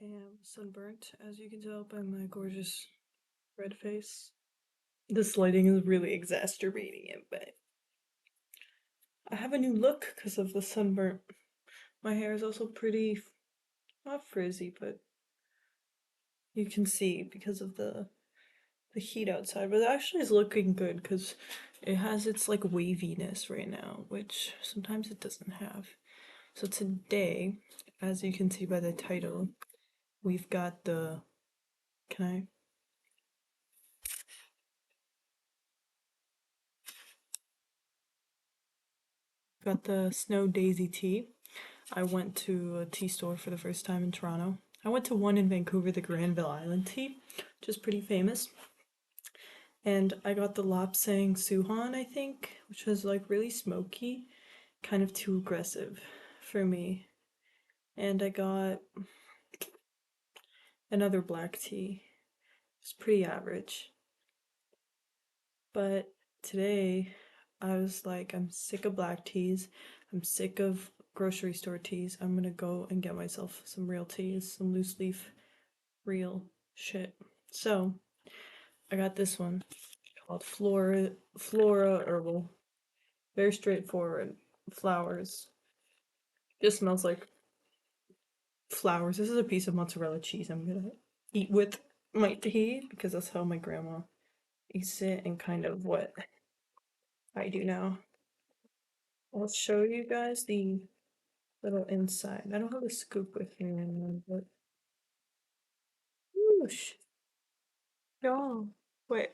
am sunburnt, as you can tell by my gorgeous red face. This lighting is really exacerbating it, but I have a new look because of the sunburnt. My hair is also pretty, not frizzy, but you can see because of the heat outside, but it actually is looking good because it has its like waviness right now, which sometimes it doesn't have. So today, as you can see by the title, we've got the, can I? Got the Snow Daisy tea. I went to a tea store for the first time in Toronto. I went to one in Vancouver, the Granville Island tea, which is pretty famous. And I got the Lapsang Suhan, I think, which was like really smoky, kind of too aggressive for me. And I got another black tea. It's pretty average. But today I was like, I'm sick of black teas. I'm sick of grocery store teas. I'm gonna go and get myself some real teas, some loose leaf real shit. So I got this one called Flora Herbal. Very straightforward. Flowers. Just smells like flowers. This is a piece of mozzarella cheese I'm gonna eat with my tea because that's how my grandma eats it and kind of what I do now. I'll show you guys the little inside. I don't have a scoop with me anymore, but whoosh. Y'all, wait.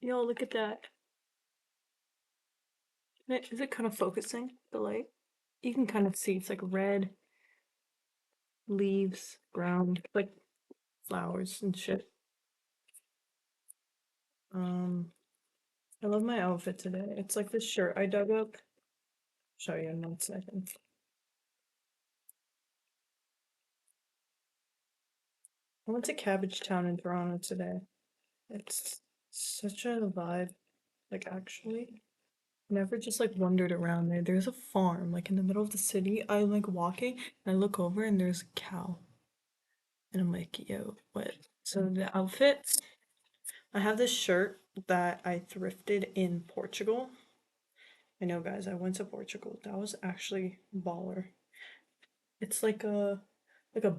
Y'all, look at that. Is it kind of focusing the light? You can kind of see it's like red leaves, ground, like flowers and shit. Um, I love my outfit today. It's like this shirt I dug up. Show you in 1 second. I went to Cabbage Town in Toronto today. It's such a vibe. Like actually, never just like wandered around there. There's a farm like in the middle of the city. I'm like walking and I look over and there's a cow. And I'm like, yo, what? So the outfits, I have this shirt that I thrifted in Portugal. I know, guys, I went to Portugal. That was actually baller. It's like a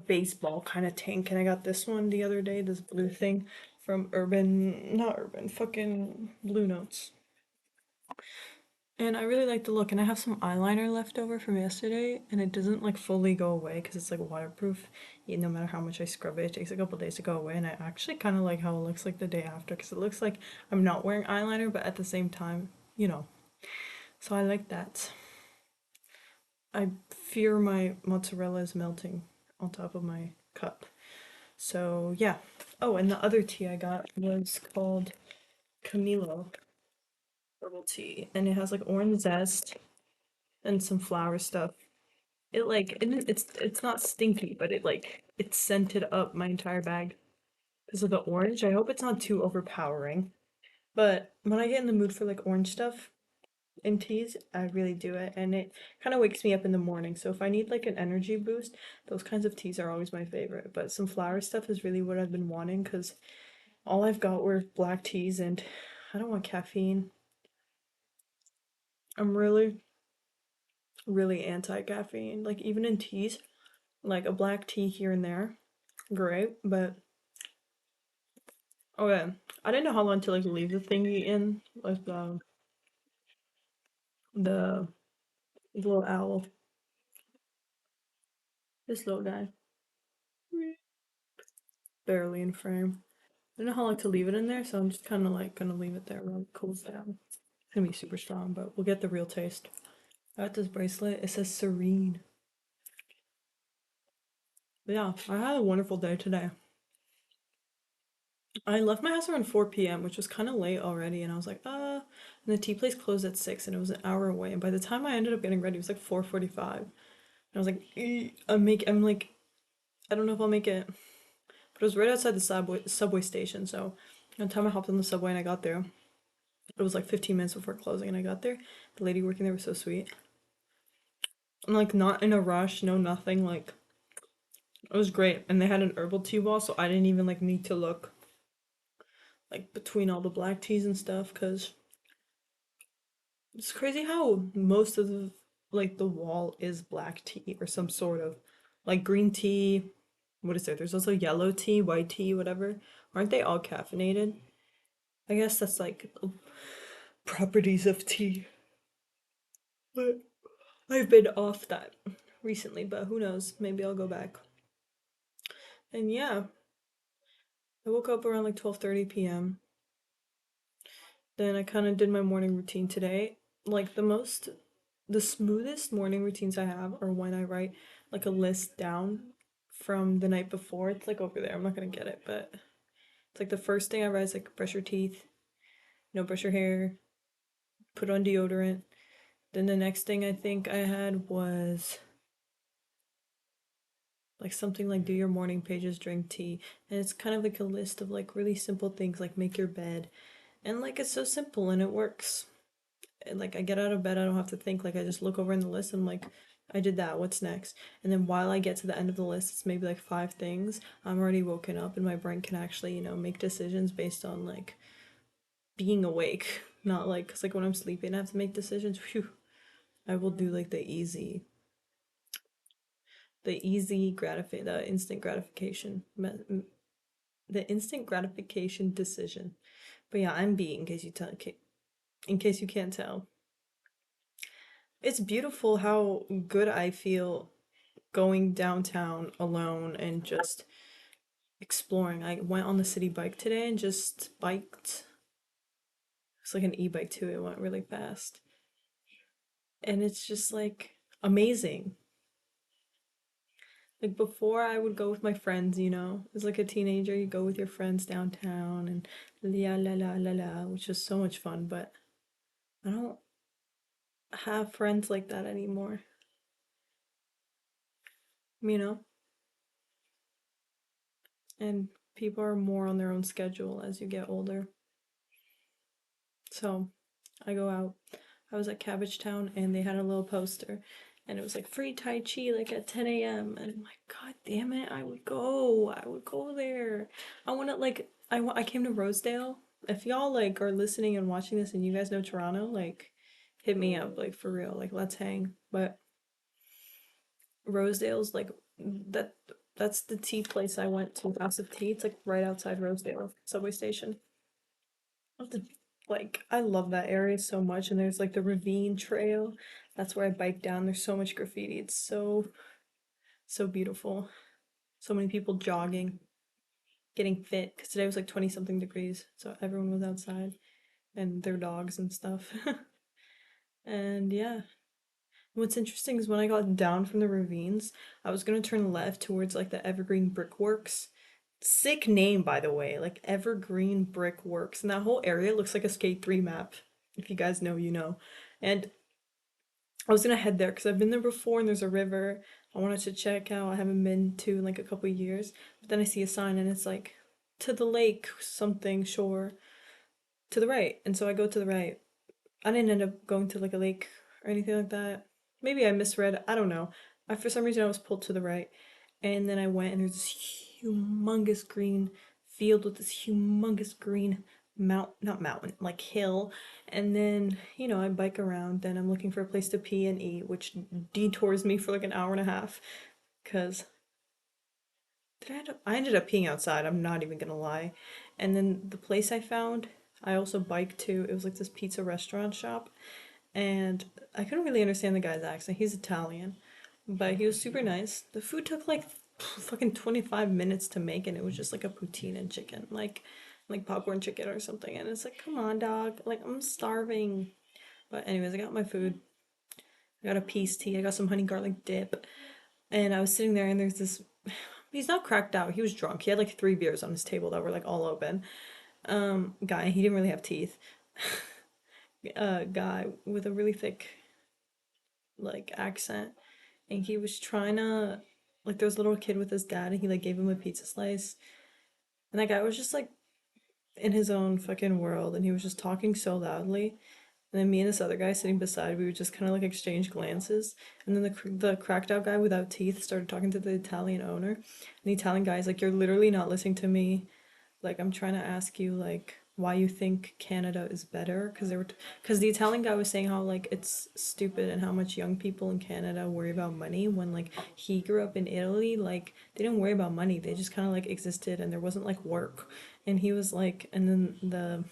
baseball kind of tank, and I got this one the other day, this blue thing from not Urban, fucking Blue Notes. And I really like the look, and I have some eyeliner left over from yesterday, and it doesn't like fully go away because it's like waterproof. No matter how much I scrub it, it takes a couple days to go away, and I actually kind of like how it looks like the day after because it looks like I'm not wearing eyeliner, but at the same time, you know. So I like that. I fear my mozzarella is melting on top of my cup. So yeah. Oh, and the other tea I got was called Camilo herbal tea, and it has like orange zest and some flower stuff. It's not stinky, but it scented up my entire bag because of the orange. I hope it's not too overpowering. But when I get in the mood for like orange stuff, in teas, I really do it, and it kind of wakes me up in the morning. So if I need like an energy boost, those kinds of teas are always my favorite. But some flower stuff is really what I've been wanting because all I've got were black teas, and I don't want caffeine. I'm really, really anti-caffeine. Like even in teas, like a black tea here and there, great. But okay, I didn't know how long to like leave the thingy in, like the little owl, this little guy, barely in frame. I don't know how long to leave it in there, so I'm just kind of like gonna leave it there while it cools down. It's gonna be super strong, but we'll get the real taste. I got this bracelet. It says Serene. But yeah, I had a wonderful day today. I left my house around 4 p.m., which was kind of late already, and I was like, and the tea place closed at 6, and it was an hour away. And by the time I ended up getting ready, it was like 4:45. And I was like, I'm like, I don't know if I'll make it. But it was right outside the subway station, so by the time I hopped on the subway and I got there, it was like 15 minutes before closing, and I got there. The lady working there was so sweet. I'm like not in a rush, no nothing. Like It was great. And they had an herbal tea wall, so I didn't even like need to look like between all the black teas and stuff because it's crazy how most of the like the wall is black tea or some sort of like green tea. What is there? There's also yellow tea, white tea, whatever. Aren't they all caffeinated? I guess that's like properties of tea. But I've been off that recently, but who knows? Maybe I'll go back. And yeah, I woke up around like 12:30 p.m. Then I kind of did my morning routine today. Like the smoothest morning routines I have are when I write like a list down from the night before. It's like over there. I'm not gonna get it, but it's like the first thing I write is like brush your teeth, brush your hair, put on deodorant. Then the next thing I think I had was like something like do your morning pages, drink tea. And it's kind of like a list of like really simple things like make your bed. And like it's so simple and it works. And like I get out of bed, I don't have to think. Like I just look over in the list and I'm like, I did that. What's next? And then while I get to the end of the list, it's maybe like five things. I'm already woken up and my brain can actually, make decisions based on like being awake, not like cuz like when I'm sleeping, I have to make decisions. Phew. I will do like the instant gratification the instant gratification decision. But yeah, I'm B in case you can't tell. It's beautiful how good I feel going downtown alone and just exploring. I went on the city bike today and just biked. It's like an e-bike too. It went really fast. And it's just like amazing. Like before I would go with my friends, As like a teenager, you go with your friends downtown and la la la la la, which is so much fun, but I don't have friends like that anymore. You know? And people are more on their own schedule as you get older. So I go out. I was at Cabbage Town and they had a little poster and it was like free Tai Chi like at 10 a.m. And I'm like, God damn it, I would go. I would go there. I want to like I came to Rosedale. If y'all like are listening and watching this and you guys know Toronto, like hit me up like for real. Like let's hang. But Rosedale's like that that's the tea place I went to. House of Tea. It's like right outside Rosedale subway station. Of the like I love that area so much and there's like the ravine trail. That's where I bike down. There's so much graffiti. It's so beautiful. So many people jogging, getting fit cuz today was like 20 something degrees. So everyone was outside and their dogs and stuff. And yeah. What's interesting is when I got down from the ravines, I was going to turn left towards like the Evergreen Brickworks. Sick name, by the way, like Evergreen Brickworks. And that whole area looks like a Skate 3 map. If you guys know, you know. And I was gonna head there because I've been there before and there's a river I wanted to check out. I haven't been to in like a couple of years. But then I see a sign and it's like to the lake, something shore, to the right. And so I go to the right. I didn't end up going to like a lake or anything like that. Maybe I misread. I don't know. For some reason, I was pulled to the right. And then I went, and there's this humongous green field with this humongous green not mountain, like hill. And then, I bike around. Then I'm looking for a place to pee and eat, which detours me for like an hour and a half. Because I ended up peeing outside, I'm not even gonna lie. And then the place I found, I also biked to, it was like this pizza restaurant shop and I couldn't really understand the guy's accent. He's Italian, but he was super nice. The food took like fucking 25 minutes to make, and it was just like a poutine and chicken, like popcorn chicken or something. And it's like, come on, dog. Like I'm starving. But anyways, I got my food. I got a peace tea. I got some honey garlic dip, and I was sitting there, and there's this. He's not cracked out. He was drunk. He had like three beers on his table that were like all open. Guy. He didn't really have teeth. Guy with a really thick like accent and he was trying to like there was a little kid with his dad and he like gave him a pizza slice and that guy was just like in his own fucking world and he was just talking so loudly And then me and this other guy sitting beside, we would just kind of like exchange glances. And then the cracked out guy without teeth started talking to the Italian owner. And the Italian guy's like, "You're literally not listening to me. Like, I'm trying to ask you like why you think Canada is better." Because because the Italian guy was saying how like it's stupid and how much young people in Canada worry about money when like he grew up in Italy. Like they didn't worry about money. They just kind of like existed and there wasn't like work. And he was like, and then the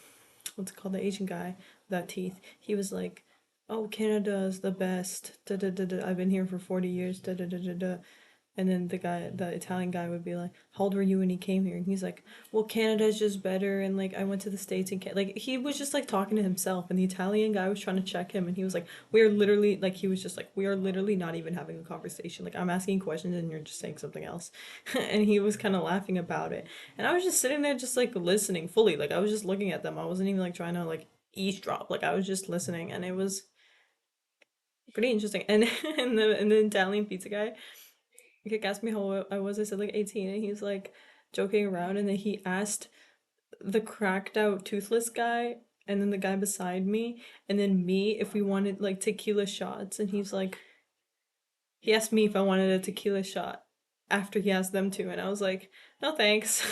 what's it called, the Asian guy without teeth, he was like, "Oh, Canada is the best. Da, da, da, da. I've been here for 40 years. Da, da, da, da, da." And then the Italian guy would be like, "How old were you when you came here?" And he's like, "Well, Canada's just better." And like, I went to the States and like, he was just like talking to himself. And the Italian guy was trying to check him. And he was like, "We are literally," like, he was just like, "We are literally not even having a conversation. Like, I'm asking questions and you're just saying something else." And he was kind of laughing about it. And I was just sitting there, just like listening fully. Like, I was just looking at them. I wasn't even like trying to like eavesdrop. Like, I was just listening. And it was pretty interesting. And, and the Italian pizza guy, he asked me how I was. I said like 18, and he's like joking around. And then he asked the cracked out toothless guy, and then the guy beside me, and then me if we wanted like tequila shots. And he asked me if I wanted a tequila shot after he asked them to, and I was like, no thanks.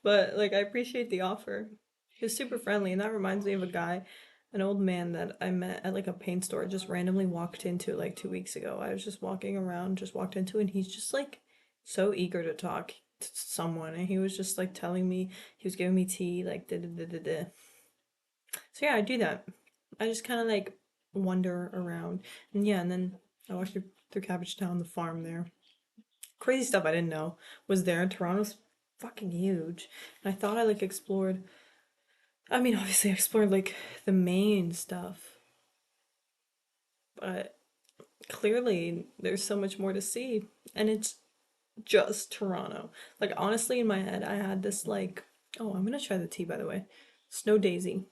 But like I appreciate the offer. He was super friendly, and that reminds me of a guy, an old man that I met at like a paint store. Just randomly walked into like 2 weeks ago. I was just walking around, just walked into, and he's just like so eager to talk to someone, and he was just like telling me, he was giving me tea, like da da da da da. So yeah, I do that. I just kind of like wander around, and yeah, and then I walked through Cabbage Town, the farm there. Crazy stuff I didn't know was there. Toronto's fucking huge, and I thought I like explored. I mean, obviously, I explored like the main stuff, but clearly there's so much more to see, and it's just Toronto. Like honestly, in my head, I had this like, oh, I'm gonna try the tea by the way, snow daisy,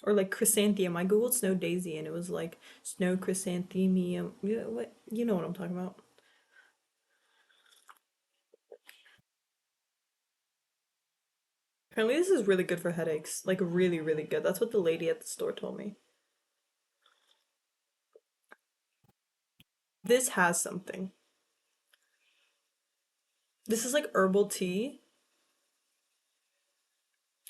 or like chrysanthemum. I googled snow daisy, and it was like snow chrysanthemum. Yeah, what, you know what I'm talking about? Apparently, this is really good for headaches. Like really, really good. That's what the lady at the store told me. This has something. This is like herbal tea.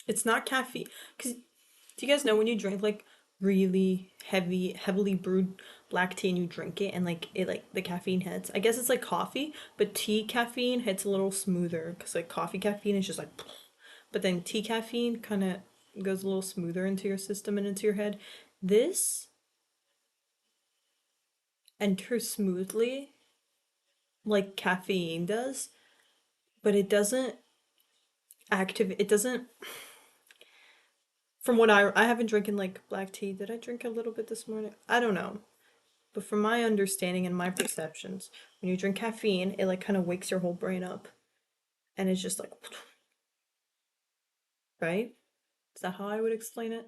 It's not caffeine. Cause do you guys know when you drink like really heavily brewed black tea and you drink it and like it like the caffeine hits? I guess it's like coffee, but tea caffeine hits a little smoother because like coffee caffeine is just like, but then tea caffeine kind of goes a little smoother into your system and into your head. This enters smoothly like caffeine does, but it doesn't it doesn't, from what I haven't drinking like black tea. Did I drink a little bit this morning? I don't know. But from my understanding and my perceptions, when you drink caffeine, it like kind of wakes your whole brain up. And it's just like, right? Is that how I would explain it?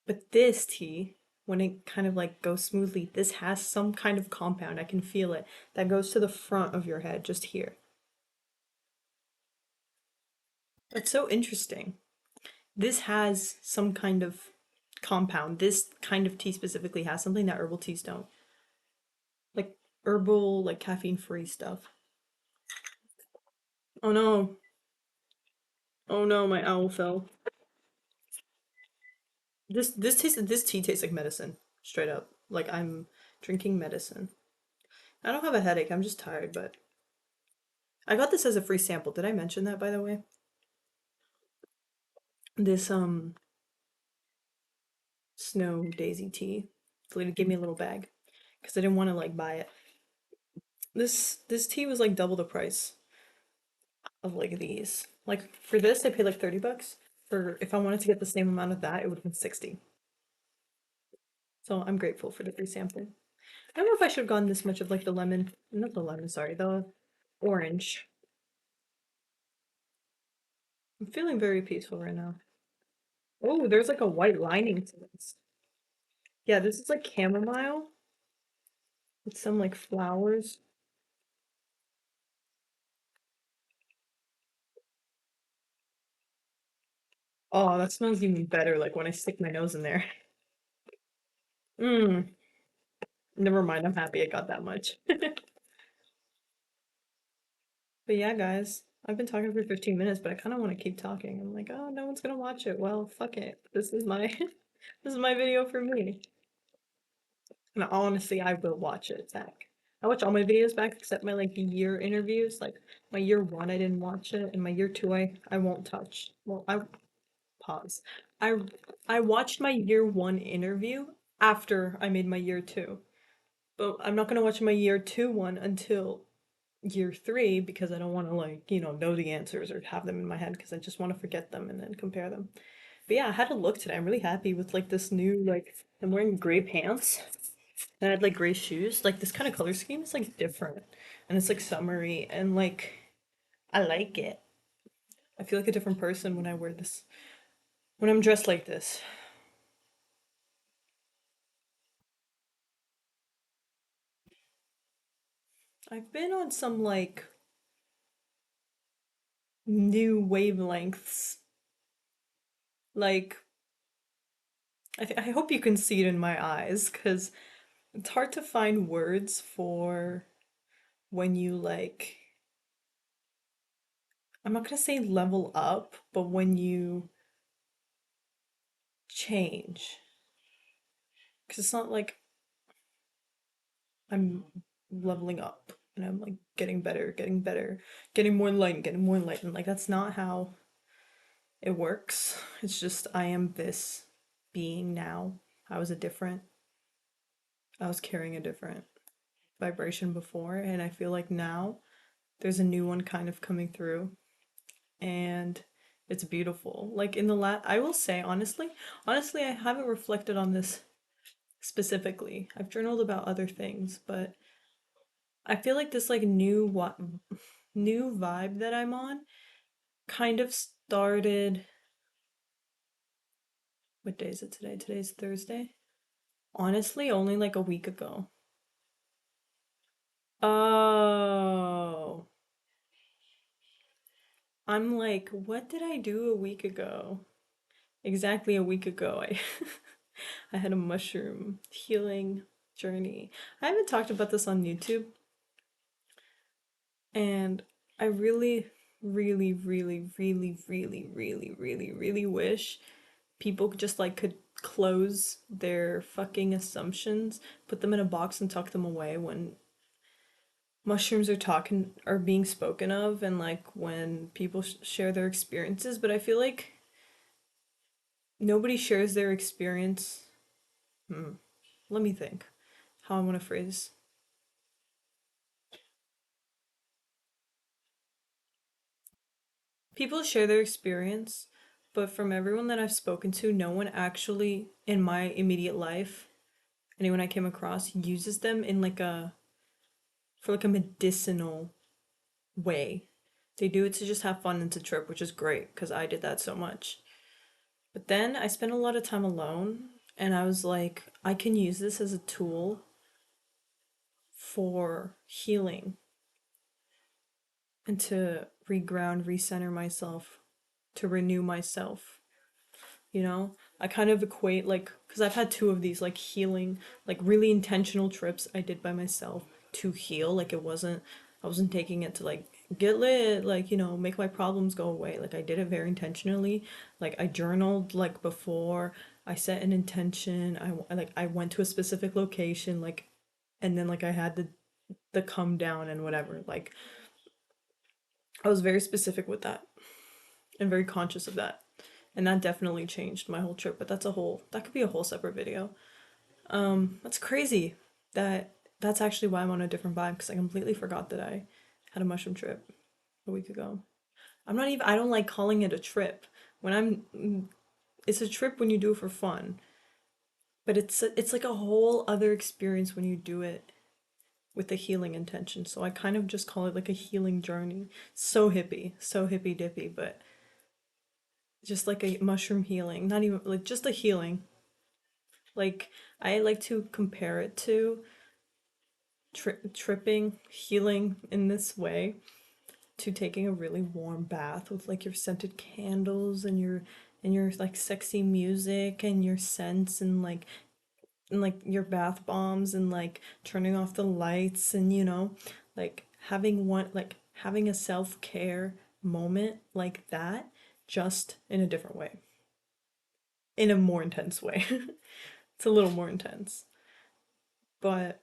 But this tea, when it kind of like goes smoothly, this has some kind of compound. I can feel it that goes to the front of your head, just here. That's so interesting. This has some kind of compound. This kind of tea specifically has something that herbal teas don't. Like herbal, like caffeine free stuff. Oh no. Oh no, my owl fell. This tea tastes like medicine, straight up. Like I'm drinking medicine. I don't have a headache. I'm just tired, but I got this as a free sample. Did I mention that by the way? This snow daisy tea. The lady gave me a little bag because I didn't want to like buy it. This tea was like double the price of like these. Like for this, I paid like 30 bucks. For if I wanted to get the same amount of that, it would have been 60. So I'm grateful for the free sample. I don't know if I should have gone this much of like the lemon, not the lemon, sorry, the orange. I'm feeling very peaceful right now. Oh, there's like a white lining to this. Yeah, this is like chamomile with some like flowers. Oh, that smells even better like when I stick my nose in there. Mm, never mind. I'm happy I got that much. But yeah, guys, I've been talking for 15 minutes, but I kind of want to keep talking. I'm like, oh, no one's gonna watch it. Well, fuck it. This is my this is my video for me. And honestly, I will watch it back. I watch all my videos back except my like year interviews. Like my year one, I didn't watch it, and my year two, I won't touch. Well, I pause. I I watched my year one interview after I made my year two, but I'm not gonna watch my year two one until year three because I don't want to like know the answers or have them in my head because I just want to forget them and then compare them. But yeah, I had a look today. I'm really happy with like this new like I'm wearing gray pants and I had like gray shoes. Like this kind of color scheme is like different and it's like summery and like I like it. I feel like a different person when I wear this when I'm dressed like this. I've been on some like new wavelengths. Like I hope you can see it in my eyes because it's hard to find words for when you like I'm not gonna say level up, but when you change. Because it's not like I'm leveling up and I'm like getting better, getting more enlightened, getting more enlightened. Like that's not how it works. It's just I am this being now. I was a different, I was carrying a different vibration before, and I feel like now there's a new one kind of coming through and it's beautiful. Like in the I will say honestly, I haven't reflected on this specifically. I've journaled about other things, but I feel like this like new vibe that I'm on kind of started. What day is it today? Today's Thursday. Honestly, only like a week ago. Oh, I'm like, what did I do a week ago? Exactly a week ago, I I had a mushroom healing journey. I haven't talked about this on YouTube, and I really, really, really, really, really, really, really, really wish people just like could close their fucking assumptions, put them in a box and tuck them away when mushrooms are being spoken of and like when people share their experiences, but I feel like nobody shares their experience. Hmm. Let me think how I want to phrase. People share their experience, but from everyone that I've spoken to, no one actually in my immediate life, anyone I came across, uses them in like a for like a medicinal way. They do it to just have fun and to trip, which is great because I did that so much. But then I spent a lot of time alone and I was like, I can use this as a tool for healing and to reground, recenter myself, to renew myself. You know, I kind of equate like because I've had two of these like healing, like really intentional trips I did by myself to heal. Like I wasn't taking it to like get lit, like make my problems go away. Like I did it very intentionally. Like I journaled like before. I set an intention. I went to a specific location, like, and then like I had the come down and whatever. Like I was very specific with that and very conscious of that. And that definitely changed my whole trip, but that could be a whole separate video. That's crazy that that's actually why I'm on a different vibe because I completely forgot that I had a mushroom trip a week ago. I don't like calling it a trip. When it's a trip when you do it for fun, but it's like a whole other experience when you do it with a healing intention. So I kind of just call it like a healing journey. So hippy dippy, but just like a mushroom healing, not even like just a healing. Like I like to compare it to tripping, healing in this way to taking a really warm bath with like your scented candles and your like sexy music and your scents and like and like your bath bombs and like turning off the lights and like having a self-care moment like that, just in a different way, in a more intense way. It's a little more intense, but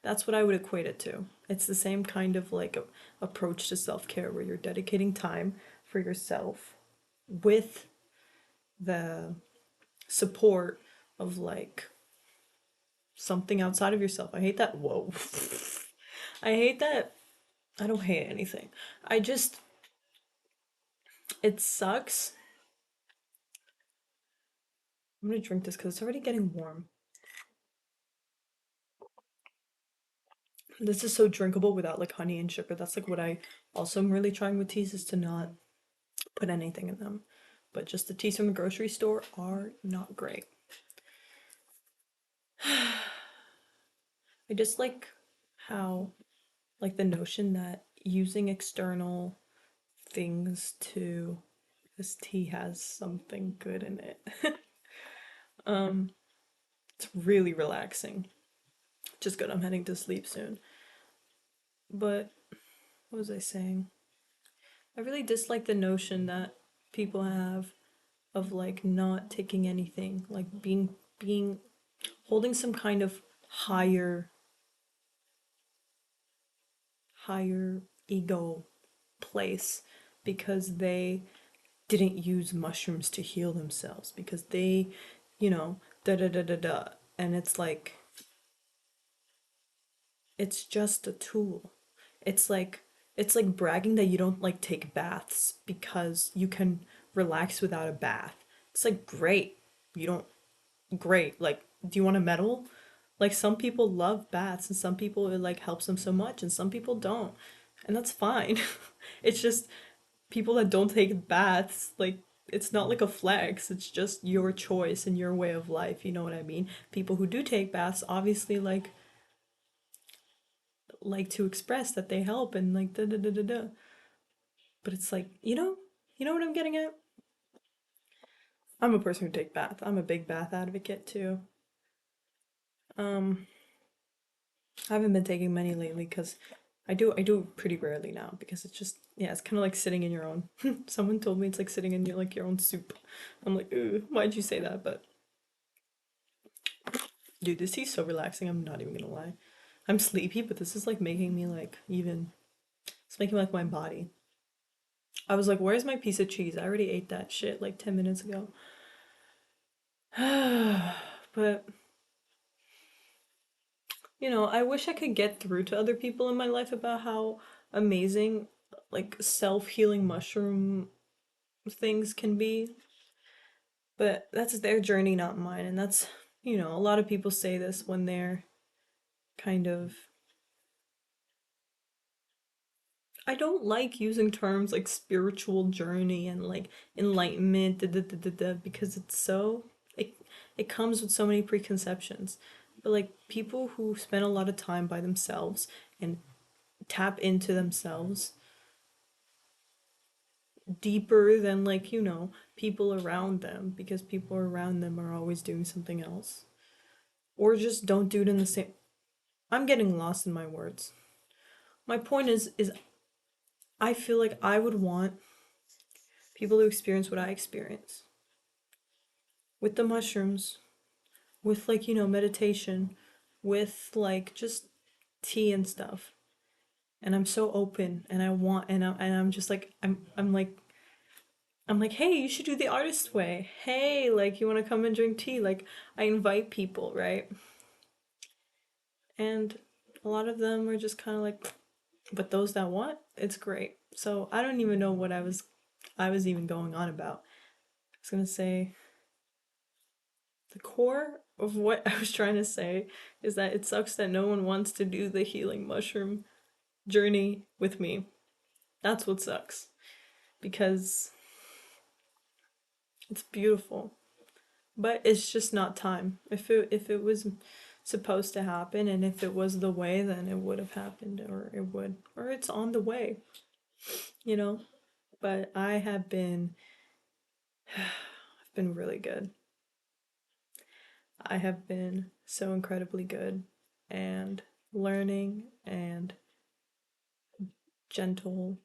that's what I would equate it to. It's the same kind of like approach to self-care where you're dedicating time for yourself with the support of like something outside of yourself. I hate that. Whoa. I hate that. I don't hate anything. I just, it sucks. I'm gonna drink this because it's already getting warm. This is so drinkable without like honey and sugar. That's like what I also am really trying with teas, is to not put anything in them. But just the teas from the grocery store are not great. I just like how, like, the notion that using external things to, this tea has something good in it. um, it's really relaxing. Just good. I'm heading to sleep soon. But what was I saying? I really dislike the notion that people have of like not taking anything, like being holding some kind of higher higher ego place because they didn't use mushrooms to heal themselves, because they, da da da da da. And it's like, it's just a tool. It's like it's like bragging that you don't like take baths because you can relax without a bath. It's like, great. You don't, great. Like, do you want a medal? Like, some people love baths and some people it like helps them so much and some people don't. And that's fine. It's just people that don't take baths, like, it's not like a flex. It's just your choice and your way of life, you know what I mean? People who do take baths obviously like to express that they help and like da da da da da. But it's like, you know what I'm getting at? I'm a person who take bath. I'm a big bath advocate too. Um, I haven't been taking many lately because I do pretty rarely now because it's just, yeah, it's kind of like sitting in your own. Someone told me it's like sitting in your own soup. I'm like, ooh, why'd you say that? But dude, this tea's so relaxing. I'm not even gonna lie. I'm sleepy, but this is like making me like even. It's making like my body. I was like, where's my piece of cheese? I already ate that shit like 10 minutes ago. But I wish I could get through to other people in my life about how amazing like self-healing mushroom things can be. But that's their journey, not mine. And that's, a lot of people say this when they're kind of, I don't like using terms like spiritual journey and like enlightenment, da, da, da, da, da, because it comes with so many preconceptions. But like people who spend a lot of time by themselves and tap into themselves deeper than like, people around them, because people around them are always doing something else. Or just don't do it in the same. I'm getting lost in my words. My point is I feel like I would want people to experience what I experience with the mushrooms, with like, meditation, with like just tea and stuff. And I'm so open and I want and I'm just like I'm like, hey, you should do the artist way. Hey, like, you want to come and drink tea? Like, I invite people, right? And a lot of them are just kind of like, but those that want, it's great. So I don't even know what I was even going on about. I was gonna say the core of what I was trying to say is that it sucks that no one wants to do the healing mushroom journey with me. That's what sucks, because it's beautiful. But it's just not time. If it was supposed to happen and if it was the way, then it would have happened, or it would, or it's on the way, you know? But I've been really good. I have been so incredibly good and learning and gentle